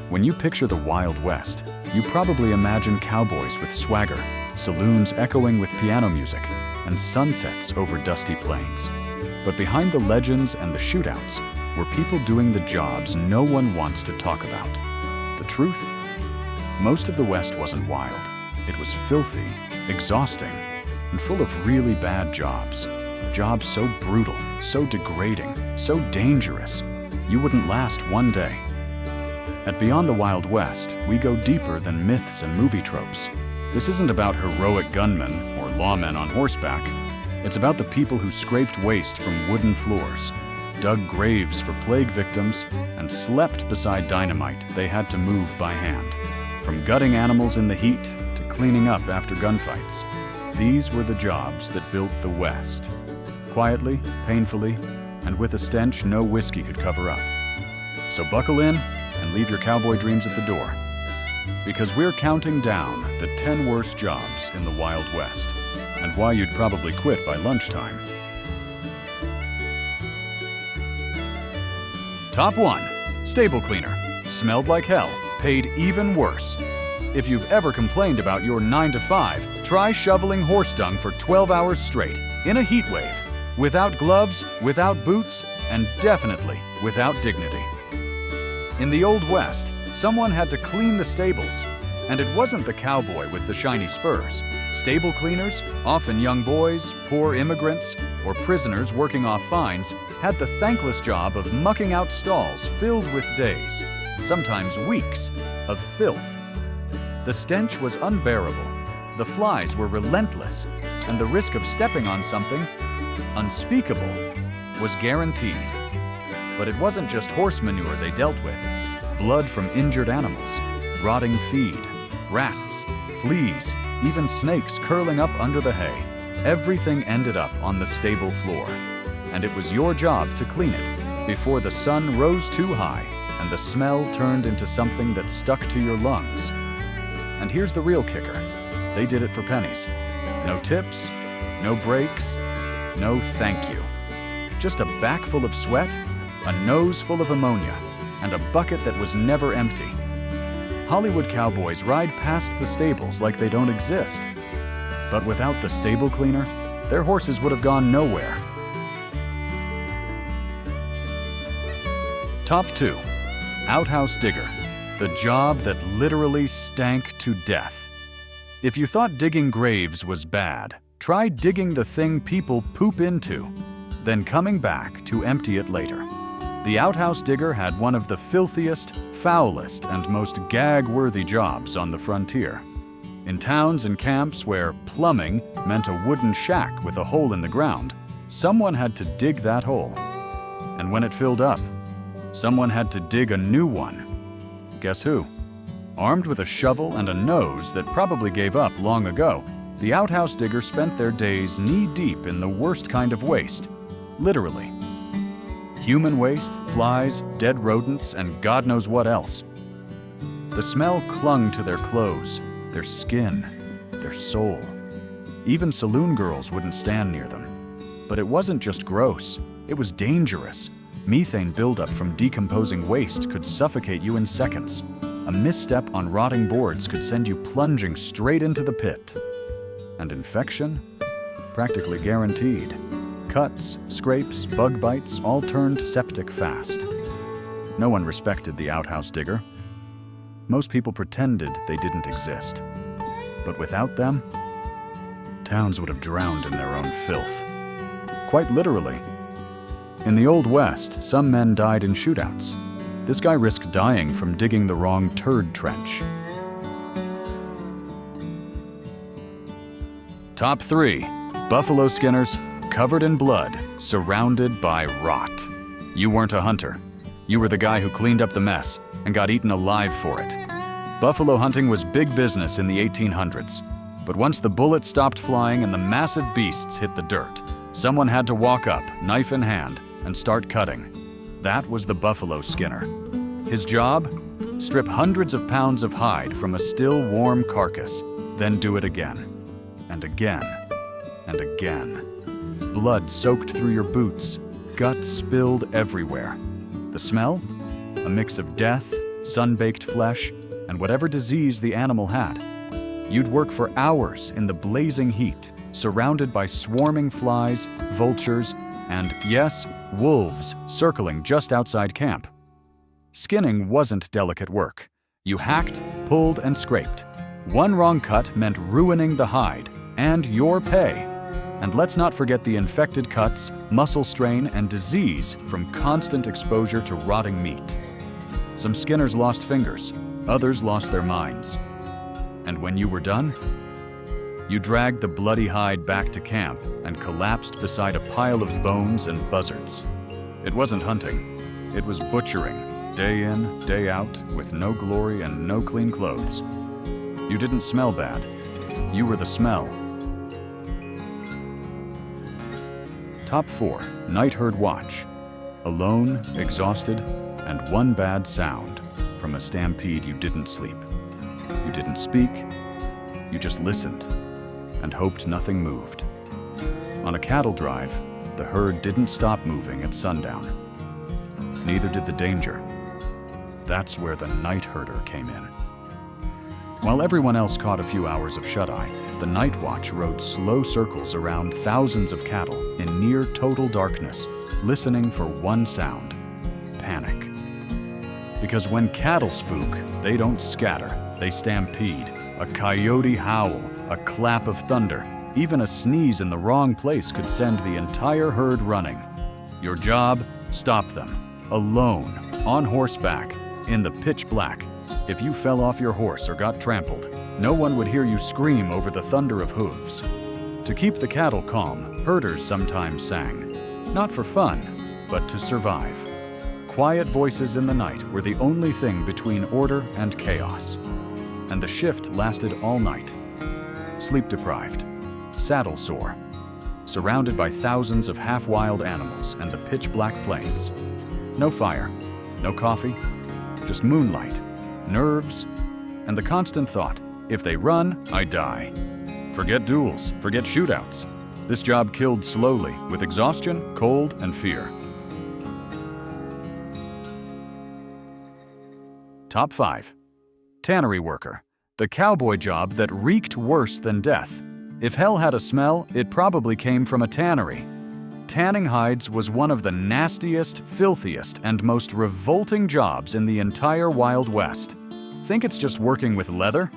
When you picture the Wild West, you probably imagine cowboys with swagger, saloons echoing with piano music, and sunsets over dusty plains. But behind the legends and the shootouts were people doing the jobs no one wants to talk about. The truth? Most of the West wasn't wild. It was filthy, exhausting, and full of really bad jobs. Jobs so brutal, so degrading, so dangerous, you wouldn't last one day. At Beyond the Wild West, we go deeper than myths and movie tropes. This isn't about heroic gunmen or lawmen on horseback. It's about the people who scraped waste from wooden floors, dug graves for plague victims, and slept beside dynamite they had to move by hand. From gutting animals in the heat to cleaning up after gunfights, these were the jobs that built the West. Quietly, painfully, and with a stench no whiskey could cover up. So buckle in and leave your cowboy dreams at the door. Because we're counting down the 10 worst jobs in the Wild West, and why you'd probably quit by lunchtime. Top 1. Stable cleaner. Smelled like hell, paid even worse. If you've ever complained about your 9 to 5, try shoveling horse dung for 12 hours straight, in a heat wave, without gloves, without boots, and definitely without dignity. In the Old West, someone had to clean the stables, and it wasn't the cowboy with the shiny spurs. Stable cleaners, often young boys, poor immigrants, or prisoners working off fines, had the thankless job of mucking out stalls filled with days, sometimes weeks, of filth. The stench was unbearable, the flies were relentless, and the risk of stepping on something unspeakable was guaranteed. But it wasn't just horse manure they dealt with. Blood from injured animals, rotting feed, rats, fleas, even snakes curling up under the hay. Everything ended up on the stable floor. And it was your job to clean it before the sun rose too high and the smell turned into something that stuck to your lungs. And here's the real kicker. They did it for pennies. No tips, no breaks, no thank you. Just a back full of sweat, a nose full of ammonia, and a bucket that was never empty. Hollywood cowboys ride past the stables like they don't exist. But without the stable cleaner, their horses would have gone nowhere. Top 2. Outhouse digger. The job that literally stank to death. If you thought digging graves was bad, try digging the thing people poop into, then coming back to empty it later. The outhouse digger had one of the filthiest, foulest, and most gag-worthy jobs on the frontier. In towns and camps where plumbing meant a wooden shack with a hole in the ground, someone had to dig that hole. And when it filled up, someone had to dig a new one. Guess who? Armed with a shovel and a nose that probably gave up long ago, the outhouse digger spent their days knee-deep in the worst kind of waste. Literally. Human waste, flies, dead rodents, and God knows what else. The smell clung to their clothes, their skin, their soul. Even saloon girls wouldn't stand near them. But it wasn't just gross, it was dangerous. Methane buildup from decomposing waste could suffocate you in seconds. A misstep on rotting boards could send you plunging straight into the pit. And infection? Practically guaranteed. Cuts, scrapes, bug bites all turned septic fast. No one respected the outhouse digger. Most people pretended they didn't exist. But without them, towns would have drowned in their own filth. Quite literally. In the Old West, some men died in shootouts. This guy risked dying from digging the wrong turd trench. Top 3. Buffalo skinners, covered in blood, surrounded by rot. You weren't a hunter. You were the guy who cleaned up the mess and got eaten alive for it. Buffalo hunting was big business in the 1800s. But once the bullets stopped flying and the massive beasts hit the dirt, someone had to walk up, knife in hand, and start cutting. That was the buffalo skinner. His job? Strip hundreds of pounds of hide from a still warm carcass, then do it again, and again, and again. Blood soaked through your boots, guts spilled everywhere. The smell? A mix of death, sun-baked flesh, and whatever disease the animal had. You'd work for hours in the blazing heat, surrounded by swarming flies, vultures, and, yes, wolves circling just outside camp. Skinning wasn't delicate work. You hacked, pulled, and scraped. One wrong cut meant ruining the hide and your pay. And let's not forget the infected cuts, muscle strain, and disease from constant exposure to rotting meat. Some skinners lost fingers, others lost their minds. And when you were done, you dragged the bloody hide back to camp and collapsed beside a pile of bones and buzzards. It wasn't hunting, it was butchering, day in, day out, with no glory and no clean clothes. You didn't smell bad, you were the smell. Top 4, night herd watch. Alone, exhausted, and one bad sound from a stampede you didn't sleep. You didn't speak, you just listened and hoped nothing moved. On a cattle drive, the herd didn't stop moving at sundown. Neither did the danger. That's where the night herder came in. While everyone else caught a few hours of shut-eye, the night watch rode slow circles around thousands of cattle in near total darkness, listening for one sound: panic. Because when cattle spook, they don't scatter, they stampede. A coyote howl, a clap of thunder, even a sneeze in the wrong place could send the entire herd running. Your job? Stop them. Alone, on horseback, in the pitch black. If you fell off your horse or got trampled, no one would hear you scream over the thunder of hooves. To keep the cattle calm, herders sometimes sang. Not for fun, but to survive. Quiet voices in the night were the only thing between order and chaos. And the shift lasted all night. Sleep-deprived, saddle-sore, surrounded by thousands of half-wild animals and the pitch-black plains. No fire, no coffee, just moonlight, nerves, and the constant thought, if they run, I die. Forget duels, forget shootouts. This job killed slowly, with exhaustion, cold, and fear. Top 5. Tannery worker. The cowboy job that reeked worse than death. If hell had a smell, it probably came from a tannery. Tanning hides was one of the nastiest, filthiest, and most revolting jobs in the entire Wild West. Think it's just working with leather?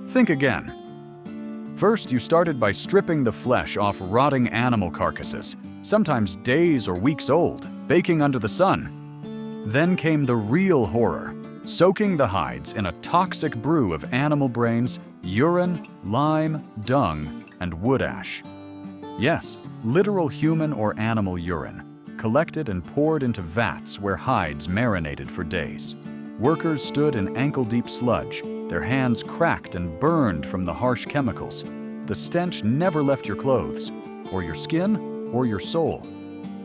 Think again. First, you started by stripping the flesh off rotting animal carcasses, sometimes days or weeks old, baking under the sun. Then came the real horror, soaking the hides in a toxic brew of animal brains, urine, lime, dung, and wood ash. Yes, literal human or animal urine, collected and poured into vats where hides marinated for days. Workers stood in ankle-deep sludge, their hands cracked and burned from the harsh chemicals. The stench never left your clothes, or your skin, or your soul.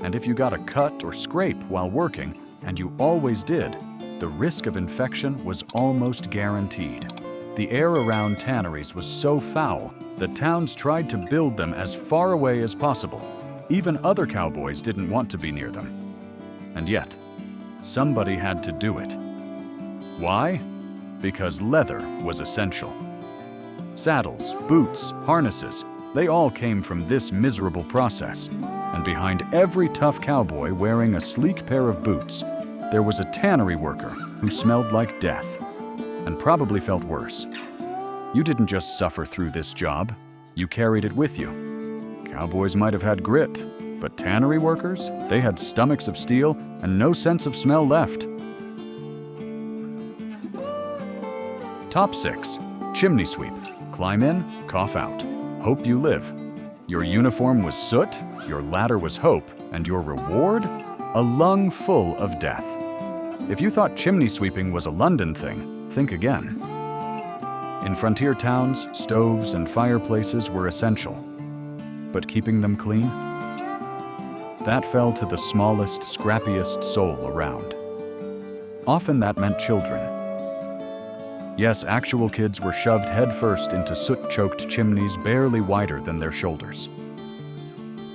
And if you got a cut or scrape while working, and you always did, the risk of infection was almost guaranteed. The air around tanneries was so foul that towns tried to build them as far away as possible. Even other cowboys didn't want to be near them. And yet, somebody had to do it. Why? Because leather was essential. Saddles, boots, harnesses, they all came from this miserable process. And behind every tough cowboy wearing a sleek pair of boots, there was a tannery worker who smelled like death, and probably felt worse. You didn't just suffer through this job, you carried it with you. Cowboys might have had grit, but tannery workers, they had stomachs of steel and no sense of smell left. Top 6. Chimney sweep. Climb in, cough out. Hope you live. Your uniform was soot, your ladder was hope, and your reward? A lung full of death. If you thought chimney sweeping was a London thing, think again. In frontier towns, stoves and fireplaces were essential. But keeping them clean? That fell to the smallest, scrappiest soul around. Often that meant children. Yes, actual kids were shoved headfirst into soot-choked chimneys barely wider than their shoulders.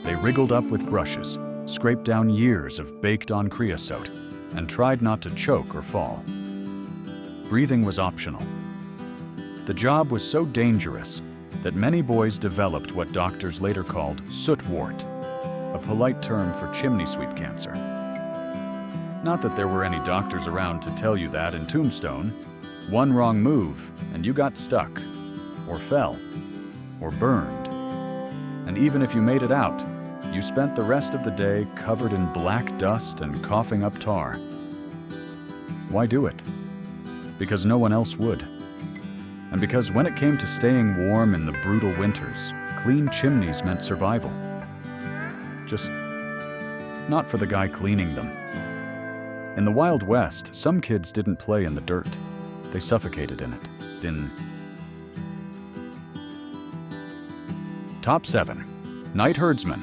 They wriggled up with brushes, scraped down years of baked-on creosote, and tried not to choke or fall. Breathing was optional. The job was so dangerous that many boys developed what doctors later called soot wart, a polite term for chimney sweep cancer. Not that there were any doctors around to tell you that in Tombstone. One wrong move and you got stuck, or fell, or burned. And even if you made it out, you spent the rest of the day covered in black dust and coughing up tar. Why do it? Because no one else would. And because when it came to staying warm in the brutal winters, clean chimneys meant survival. Just not for the guy cleaning them. In the Wild West, some kids didn't play in the dirt. They suffocated in it. Top 7. Night herdsman.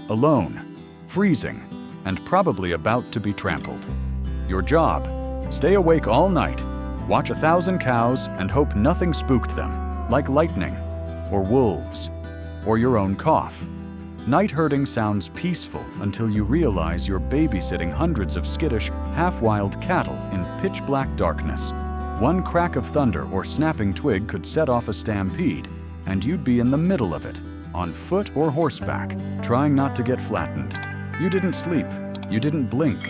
Alone, freezing, and probably about to be trampled. Your job: stay awake all night, watch 1,000 cows, and hope nothing spooked them, like lightning, or wolves, or your own cough. Night herding sounds peaceful until you realize you're babysitting hundreds of skittish, half-wild cattle in pitch-black darkness. One crack of thunder or snapping twig could set off a stampede, and you'd be in the middle of it, on foot or horseback, trying not to get flattened. You didn't sleep. You didn't blink.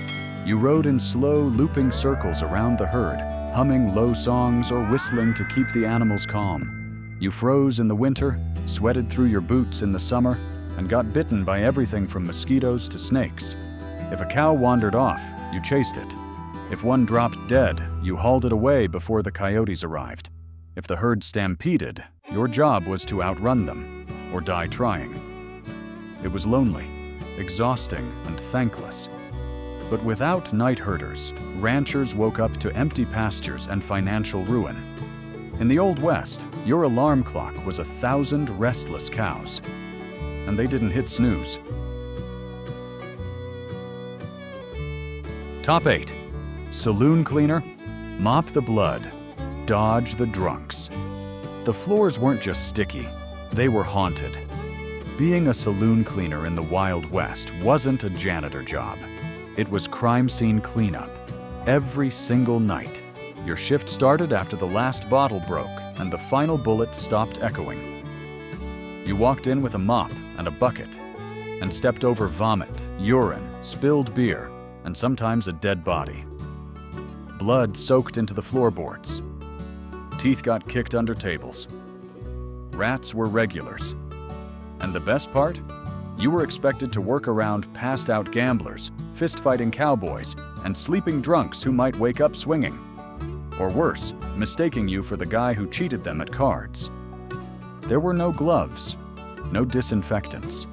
You rode in slow, looping circles around the herd, humming low songs or whistling to keep the animals calm. You froze in the winter, sweated through your boots in the summer, and got bitten by everything from mosquitoes to snakes. If a cow wandered off, you chased it. If one dropped dead, you hauled it away before the coyotes arrived. If the herd stampeded, your job was to outrun them, or die trying. It was lonely, exhausting, and thankless. But without night herders, ranchers woke up to empty pastures and financial ruin. In the Old West, your alarm clock was 1,000 restless cows, and they didn't hit snooze. Top 8. Saloon cleaner, mop the blood, dodge the drunks. The floors weren't just sticky, they were haunted. Being a saloon cleaner in the Wild West wasn't a janitor job. It was crime scene cleanup. Every single night. Your shift started after the last bottle broke and the final bullet stopped echoing. You walked in with a mop and a bucket and stepped over vomit, urine, spilled beer, and sometimes a dead body. Blood soaked into the floorboards. Teeth got kicked under tables. Rats were regulars. And the best part? You were expected to work around passed-out gamblers, fist-fighting cowboys, and sleeping drunks who might wake up swinging. Or worse, mistaking you for the guy who cheated them at cards. There were no gloves, no disinfectants,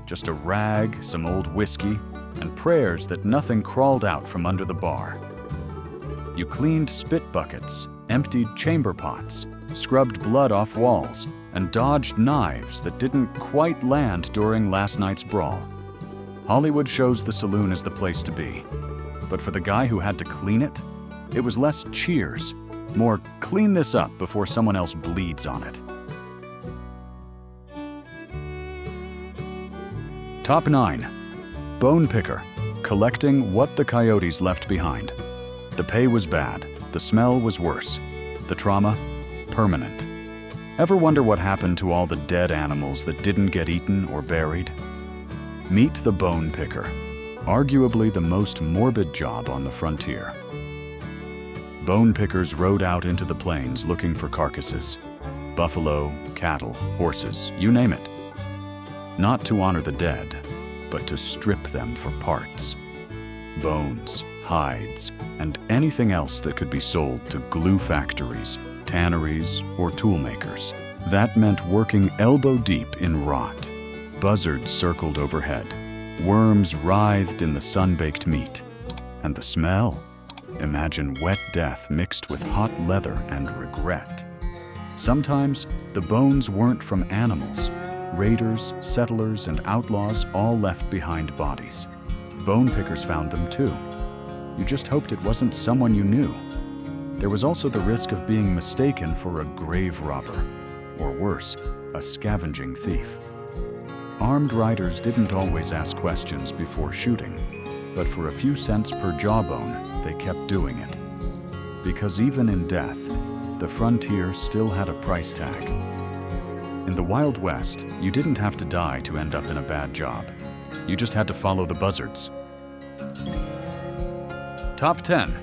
just a rag, some old whiskey, and prayers that nothing crawled out from under the bar. You cleaned spit buckets, emptied chamber pots, scrubbed blood off walls, and dodged knives that didn't quite land during last night's brawl. Hollywood shows the saloon as the place to be, but for the guy who had to clean it, it was less cheers, more clean this up before someone else bleeds on it. Top 9. Bone picker, collecting what the coyotes left behind. The pay was bad, the smell was worse, the trauma, permanent. Ever wonder what happened to all the dead animals that didn't get eaten or buried? Meet the bone picker, arguably the most morbid job on the frontier. Bone pickers rode out into the plains looking for carcasses. Buffalo, cattle, horses, you name it. Not to honor the dead, but to strip them for parts. Bones, hides, and anything else that could be sold to glue factories, tanneries, or tool makers. That meant working elbow deep in rot. Buzzards circled overhead. Worms writhed in the sun-baked meat. And the smell? Imagine wet death mixed with hot leather and regret. Sometimes the bones weren't from animals. Raiders, settlers, and outlaws all left behind bodies. Bone pickers found them too. You just hoped it wasn't someone you knew. There was also the risk of being mistaken for a grave robber, or worse, a scavenging thief. Armed riders didn't always ask questions before shooting, but for a few cents per jawbone, they kept doing it. because even in death, the frontier still had a price tag. In the Wild West, you didn't have to die to end up in a bad job. You just had to follow the buzzards. Top 10.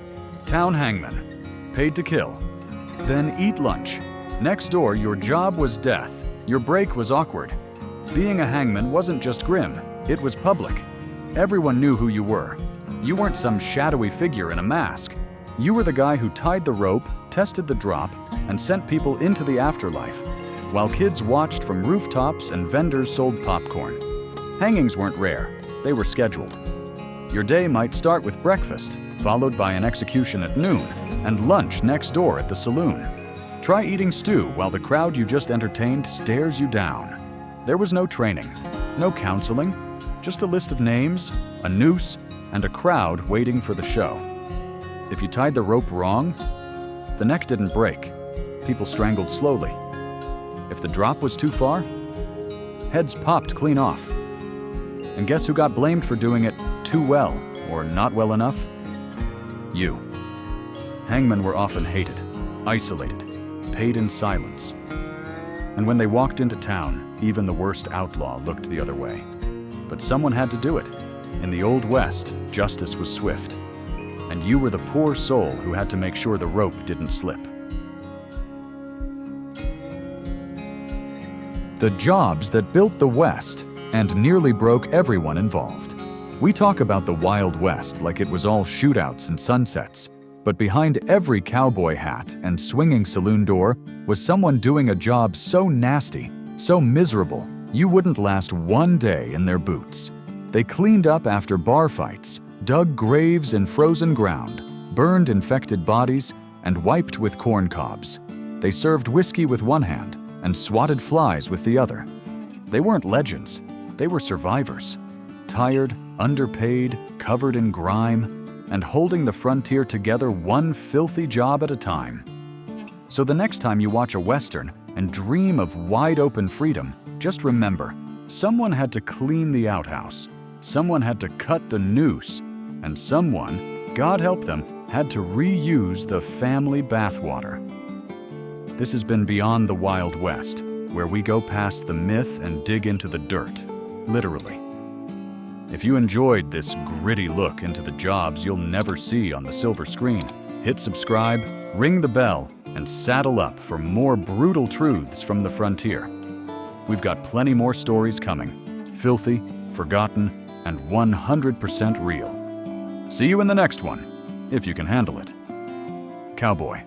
Town hangman. Paid to kill. Then eat lunch. Next door, your job was death. Your break was awkward. Being a hangman wasn't just grim, it was public. Everyone knew who you were. You weren't some shadowy figure in a mask. You were the guy who tied the rope, tested the drop, and sent people into the afterlife, while kids watched from rooftops and vendors sold popcorn. Hangings weren't rare, they were scheduled. Your day might start with breakfast, followed by an execution at noon, and lunch next door at the saloon. Try eating stew while the crowd you just entertained stares you down. There was no training, no counseling, just a list of names, a noose, and a crowd waiting for the show. If you tied the rope wrong, the neck didn't break. People strangled slowly. If the drop was too far, heads popped clean off. And guess who got blamed for doing it too well or not well enough? You. Hangmen were often hated, isolated, paid in silence. And when they walked into town, even the worst outlaw looked the other way. But someone had to do it. In the Old West, justice was swift. And you were the poor soul who had to make sure the rope didn't slip. The jobs that built the West and nearly broke everyone involved. We talk about the Wild West like it was all shootouts and sunsets, but behind every cowboy hat and swinging saloon door was someone doing a job so nasty, so miserable, you wouldn't last one day in their boots. They cleaned up after bar fights, dug graves in frozen ground, burned infected bodies, and wiped with corn cobs. They served whiskey with one hand and swatted flies with the other. They weren't legends, they were survivors. Tired, underpaid, covered in grime, and holding the frontier together one filthy job at a time. So the next time you watch a Western and dream of wide-open freedom, just remember, someone had to clean the outhouse, someone had to cut the noose, and someone, God help them, had to reuse the family bathwater. This has been Beyond the Wild West, where we go past the myth and dig into the dirt, literally. If you enjoyed this gritty look into the jobs you'll never see on the silver screen, hit subscribe, ring the bell, and saddle up for more brutal truths from the frontier. We've got plenty more stories coming, filthy, forgotten, and 100% real. See you in the next one, if you can handle it. Cowboy.